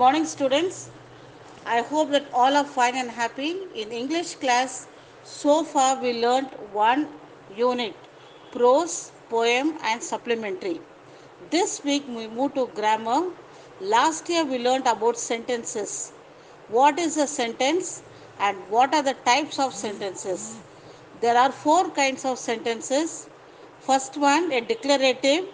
morning, students. I hope that all are fine and happy. In English class, so far we learnt one unit prose, poem, and supplementary. This week we move to grammar. Last year we learnt about sentences. What is a sentence and what are the types of sentences? There are four kinds of sentences. First one, a declarative,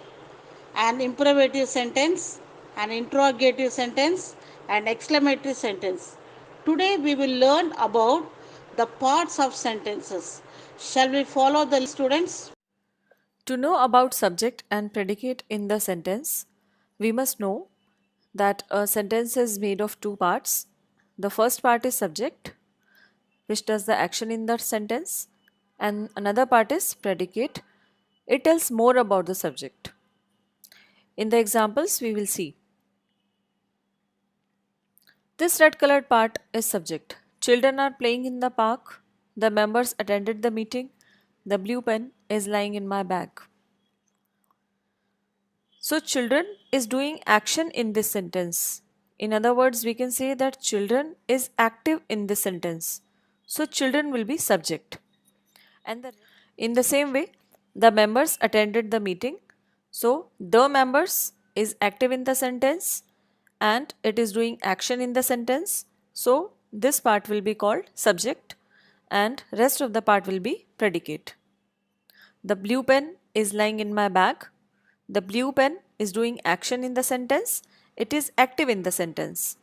an imperative sentence, an interrogative sentence, and exclamatory sentence. Today we will learn about the parts of sentences. Shall we follow the students? To know about subject and predicate in the sentence, we must know that a sentence is made of two parts. The first part is subject, which does the action in the sentence, and another part is predicate. It tells more about the subject. In the examples, we will see. This red colored part is subject. Children are playing in the park. The members attended the meeting. The blue pen is lying in my bag. So, children is doing action in this sentence. In other words, we can say that children is active in this sentence. So, children will be subject. And in the same way, the members attended the meeting. So, the members is active in the sentence and it is doing action in the sentence. So, this part will be called subject and rest of the part will be predicate. The blue pen is lying in my bag. The blue pen is doing action in the sentence. It is active in the sentence.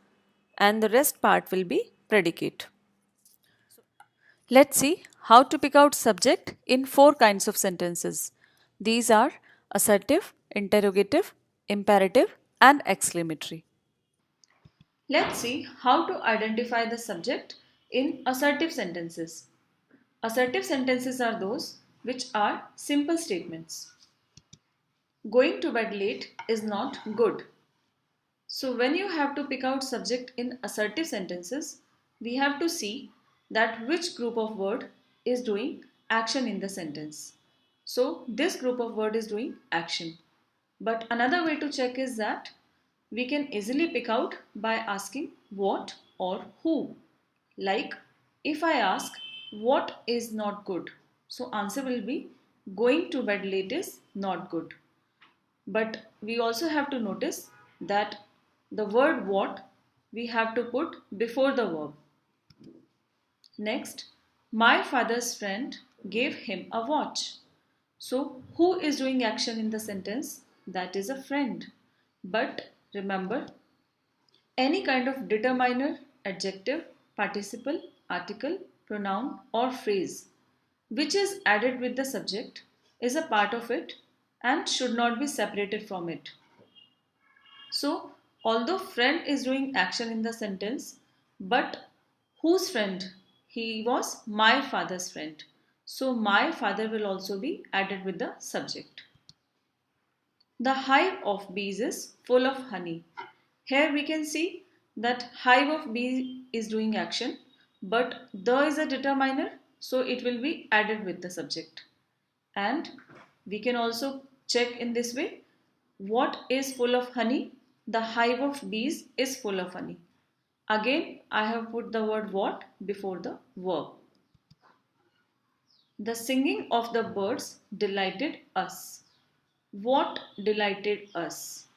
And the rest part will be predicate. Let's see how to pick out subject in four kinds of sentences. These are assertive, interrogative, imperative, and exclamatory. Let's see how to identify the subject in assertive sentences. Assertive sentences are those which are simple statements. Going to bed late is not good. So when you have to pick out subject in assertive sentences, we have to see that which group of word is doing action in the sentence. So this group of word is doing action. But another way to check is that we can easily pick out by asking what or who. Like if I ask what is not good, so answer will be going to bed late is not good. But we also have to notice that the word what we have to put before the verb. Next, my father's friend gave him a watch. So, who is doing action in the sentence? That is a friend. But remember, any kind of determiner, adjective, participle, article, pronoun, or phrase which is added with the subject is a part of it and should not be separated from it. So, although friend is doing action in the sentence, but whose friend? He was my father's friend. So, my father will also be added with the subject. The hive of bees is full of honey. Here we can see that hive of bees is doing action, but the is a determiner, so it will be added with the subject. And we can also check in this way what is full of honey? The hive of bees is full of honey. Again, I have put the word what before the verb. The singing of the birds delighted us. What delighted us?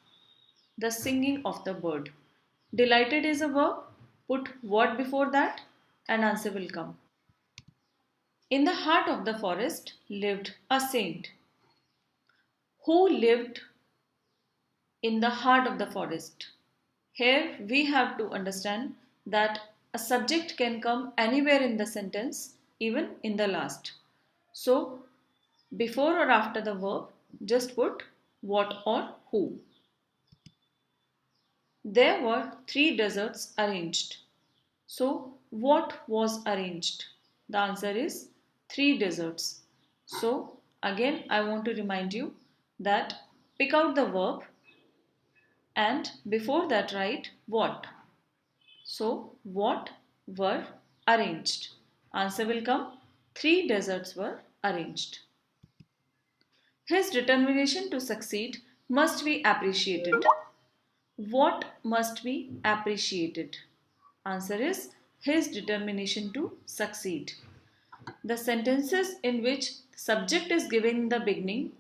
The singing of the bird. Delighted is a verb. Put what before that and answer will come. In the heart of the forest lived a saint. Who lived in the heart of the forest? Here we have to understand that a subject can come anywhere in the sentence, even in the last. So, before or after the verb, just put what or who. There were three deserts arranged. So, what was arranged? The answer is three deserts. So, again, I want to remind you that pick out the verb and before that write what. So, what were arranged? Answer will come. Three deserts were arranged. His determination to succeed must be appreciated. What must be appreciated? Answer is his determination to succeed. The sentences in which subject is given in the beginning,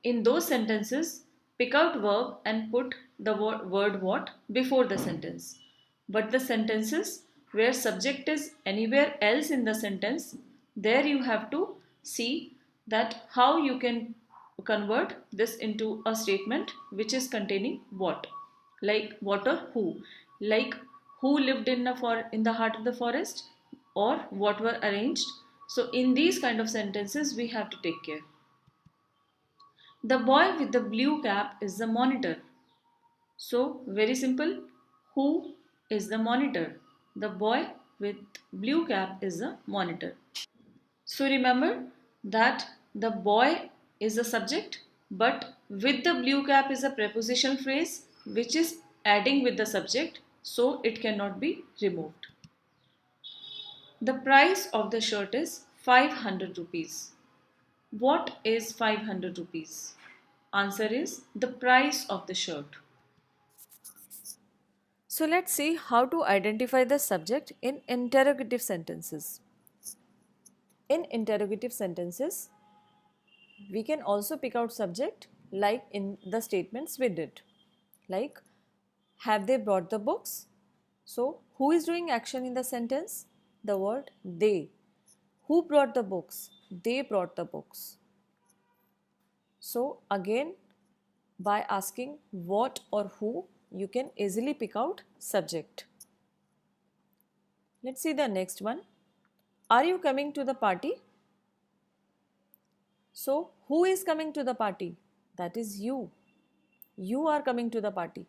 in those sentences, pick out verb and put the word what before the sentence. But the sentences where subject is anywhere else in the sentence, there you have to see that how you can convert this into a statement which is containing what, like what or who, like who lived in the heart of the forest, or what were arranged. So in these kind of sentences we have to take care. The boy with the blue cap is the monitor. So, very simple. Who is the monitor? The boy with blue cap is the monitor. So, remember that the boy is the subject, but with the blue cap is a prepositional phrase which is adding with the subject, so it cannot be removed. The price of the shirt is 500 rupees. What is 500 rupees? Answer is the price of the shirt. So let's see how to identify the subject in interrogative sentences. In interrogative sentences, we can also pick out subject like in the statements we did. Like, have they brought the books? So, who is doing action in the sentence? The word they. Who brought the books? They brought the books. So, again, by asking what or who, you can easily pick out subject. Let's see the next one. Are you coming to the party? So, who is coming to the party? That is you. You are coming to the party.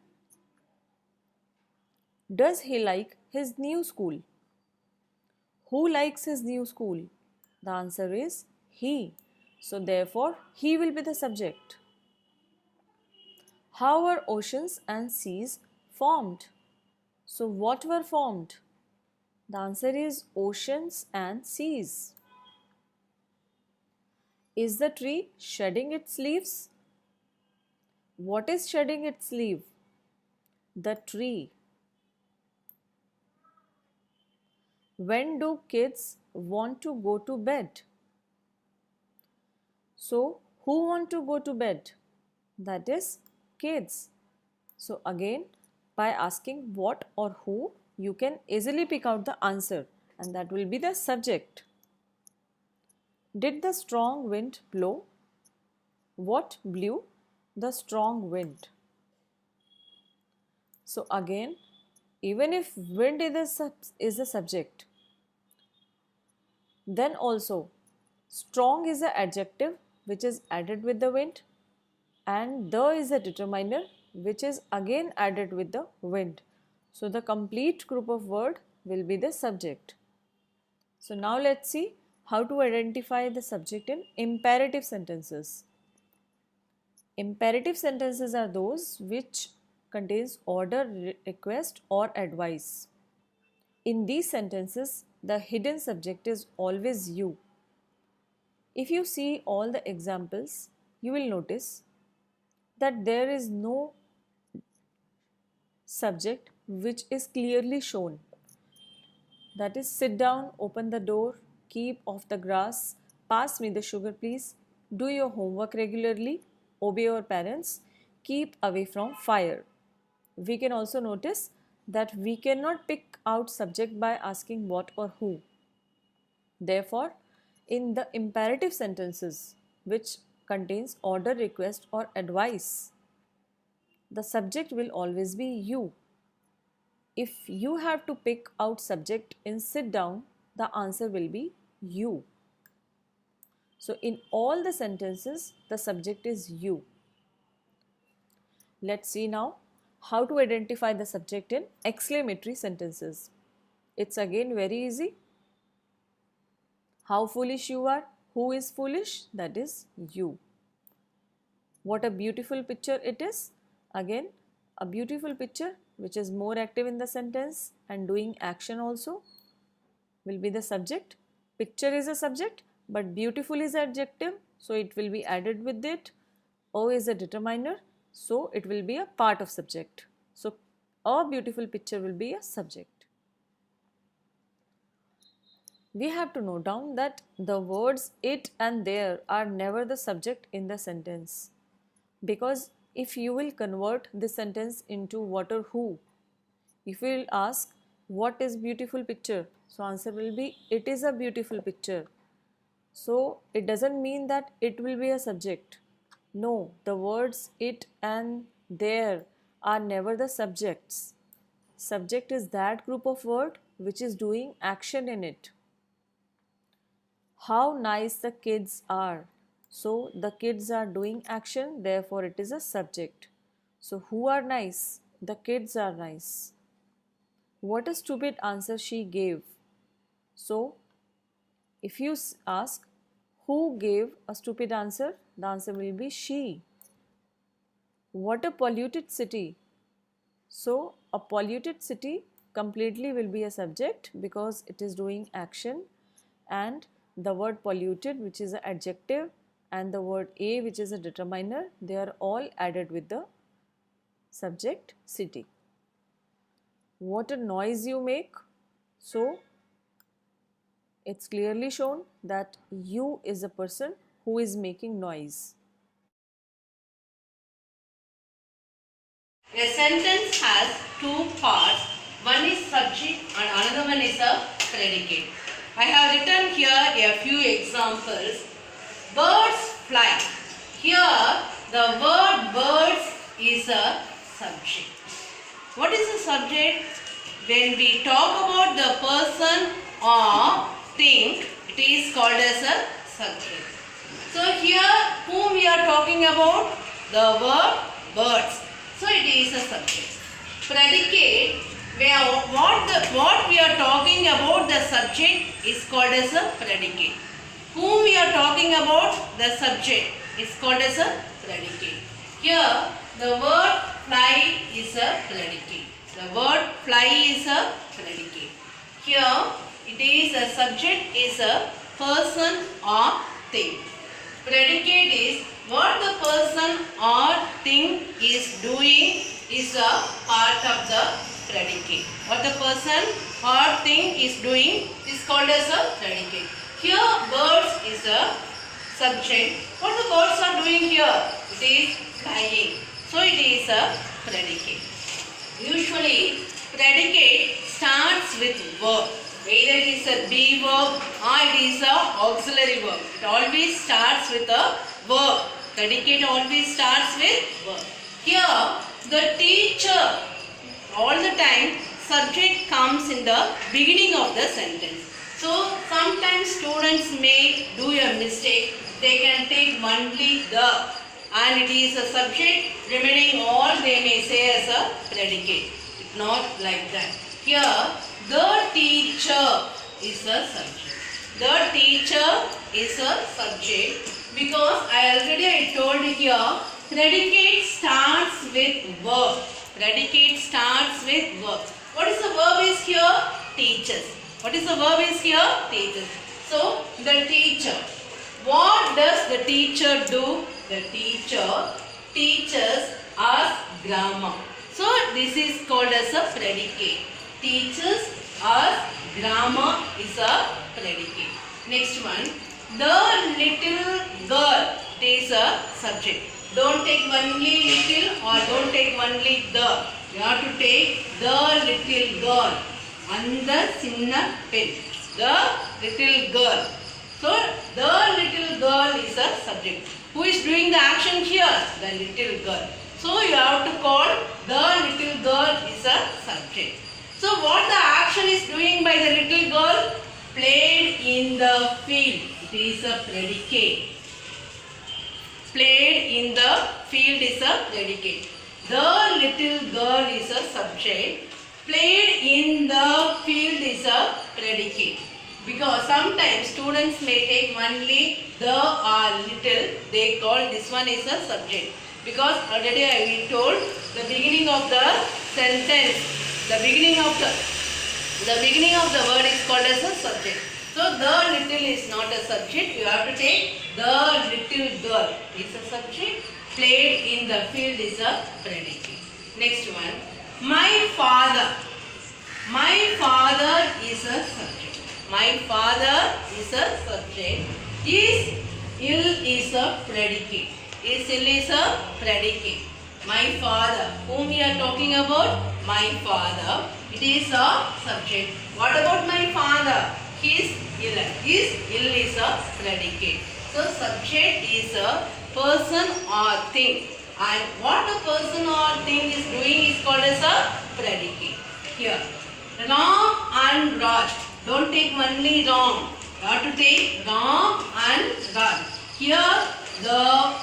Does he like his new school? Who likes his new school? The answer is he. So, therefore, he will be the subject. How were oceans and seas formed? So, what were formed? The answer is oceans and seas. Is the tree shedding its leaves? What is shedding its leaf? The tree. When do kids want to go to bed? So, who want to go to bed? That is kids. So, again, by asking what or who, you can easily pick out the answer, and that will be the subject. Did the strong wind blow? What blew? The strong wind. So, again, even if wind is the subject, then also strong is the adjective which is added with the wind, and the is the determiner which is again added with the wind. So the complete group of word will be the subject. So now let's see how to identify the subject in imperative sentences. Imperative sentences are those which contains order, request or advice. In these sentences, the hidden subject is always you. If you see all the examples, you will notice that there is no subject which is clearly shown. That is, sit down, open the door, keep off the grass, pass me the sugar please, do your homework regularly, obey your parents, keep away from fire. We can also notice that we cannot pick out subject by asking what or who. Therefore, in the imperative sentences which contains order, request or advice, the subject will always be you. If you have to pick out subject in sit down, the answer will be you. So in all the sentences, the subject is you. Let's see now how to identify the subject in exclamatory sentences. It's again very easy. How foolish you are. Who is foolish? That is you. What a beautiful picture it is. Again, a beautiful picture which is more active in the sentence and doing action also will be the subject. Picture is a subject, but beautiful is adjective, so it will be added with it. O is a determiner, so it will be a part of subject. So a beautiful picture will be a subject. We have to note down that the words it and there are never the subject in the sentence. Because if you will convert this sentence into what or who, if you will ask what is beautiful picture, so answer will be it is a beautiful picture. So it doesn't mean that it will be a subject. No, the words it and there are never the subjects. Subject is that group of word which is doing action in it. How nice the kids are. So the kids are doing action, therefore it is a subject. So who are nice? The kids are nice. What a stupid answer she gave. So if you ask who gave a stupid answer, the answer will be she. What a polluted city. So a polluted city completely will be a subject because it is doing action, and the word polluted, which is an adjective, and the word a, which is a determiner, they are all added with the subject city. What a noise you make. So it's clearly shown that you is a person who is making noise. A sentence has two parts. One is subject and another one is a predicate. I have written here a few examples. Birds fly. Here the word birds is a subject. What is the subject? When we talk about the person or thing, it is called as a subject. So here whom we are talking about? The word birds. So it is a subject. Predicate, what we are talking about, the subject is called as a predicate. Whom we are talking about, the subject is called as a predicate. Here the word fly is a predicate. The word fly is a predicate. Here it is a subject is a person or thing. Predicate is what the person or thing is doing is a part of the predicate. What the person or thing is doing is called as a predicate. Here birds is a subject. What the birds are doing here? It is flying. So it is a predicate. Usually predicate starts with verb. Either it is a be verb or it is a auxiliary verb. It always starts with a verb. Predicate always starts with verb. Here the teacher, all the time subject comes in the beginning of the sentence. So sometimes students may do a mistake. They can take only the and it is a subject, remaining all they may say as a predicate. It's not like that. Here the teacher is a subject. The teacher is a subject because I told here predicate starts with verb. Predicate starts with verb. What is the verb is here? Teaches. What is the verb is here? Teaches. So the teacher. What does the teacher do? The teacher teaches us grammar. So this is called as a predicate. Teaches us grammar is a predicate. Next one. The little girl. It is a subject. Don't take only little or don't take only the. You have to take the little girl. And the sinna pen. The little girl. So the little girl is a subject. Who is doing the action here? The little girl. So you have to call the little girl is a subject. So what the action is doing by the little girl? Played in the field. It is a predicate. Played in the field is a predicate. The little girl is a subject. Played in the field is a predicate. Because sometimes students may take only the or little, they call this one is a subject. Because already I told the beginning of the sentence, the beginning of the word is called as a subject. So the little is not a subject. You have to take the little girl is a subject. Played in the field is a predicate. Next one. My father. My father is a subject. My father is a subject. Is ill is a predicate. Is ill is a predicate. My father. Whom we are talking about? My father. It is a subject. What about my father? He is ill. His ill is a predicate. So subject is a person or thing. And what a person or thing is doing is called as a predicate. Here. Ram and Raj. Don't take only Ram. You have to take Ram and Raj. Here the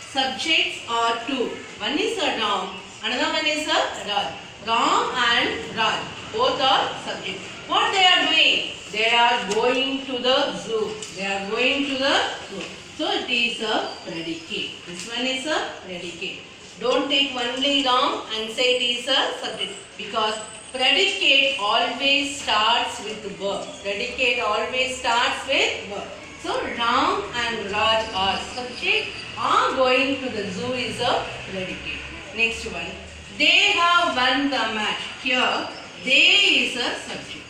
subjects are two. One is a Ram, another one is a Raj. Ram and Raj. Both are subjects. What they are doing? They are going to the zoo. They are going to the zoo. So it is a predicate. This one is a predicate. Don't take only Ram and say it is a subject, because predicate always starts with verb. Predicate always starts with verb. So Ram and Raj are subject. Are going to the zoo is a predicate. Next one. They have won the match. Here, they is a subject.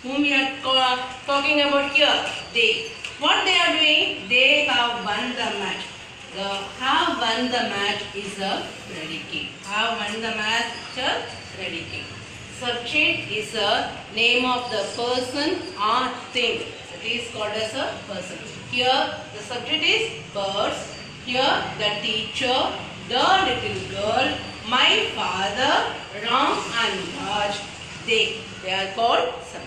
Whom we are talking about here? They. What they are doing? They have won the match. The have won the match is a predicate. Have won the match is a predicate. Subject is a name of the person or thing. It is called as a person. Here the subject is birds. Here the teacher, the little girl, my father, Ram and Raj, they are called subject.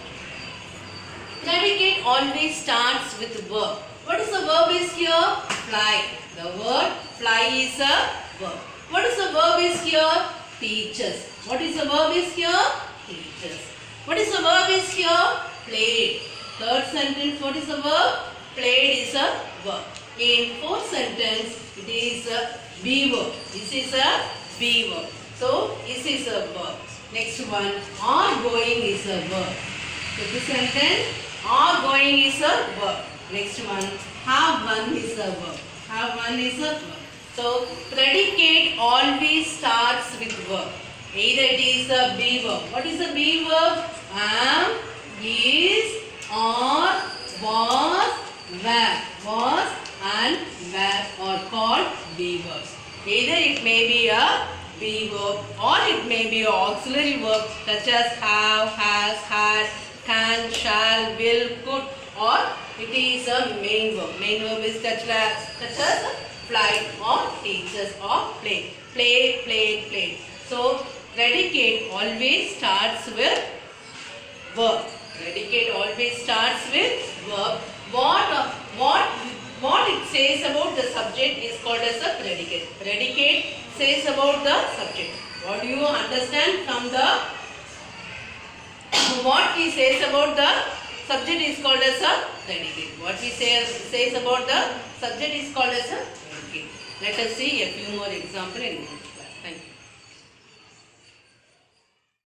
Predicate always starts with verb. What is the verb is here? Fly. The word fly is a verb. What is the verb is here? Teaches. What is the verb is here? Teaches. What is the verb is here? Played. Third sentence, what is the verb? Played is a verb. In fourth sentence, it is a be verb. This is a be verb. So, this is a verb. Next one, are going is a verb. Fifth sentence, are going is a verb. Next one, have won is a verb. Have won is a verb. So, predicate always starts with verb. Either it is a be verb. What is a be verb? Am, is, or, was, were. Was and were are called be verbs. Either it may be a be verb or it may be an auxiliary verb such as have, has, had, can, shall, will, could, or it is a main verb. Main verb is such as fly or teaches or play. Play, played, played. So predicate always starts with verb. Predicate always starts with verb. What it says about the subject is called as a predicate. Predicate says about the subject. What do you understand from the what he says about the subject is called as a predicate. What he says about the subject is called as a predicate. Let us see a few more examples in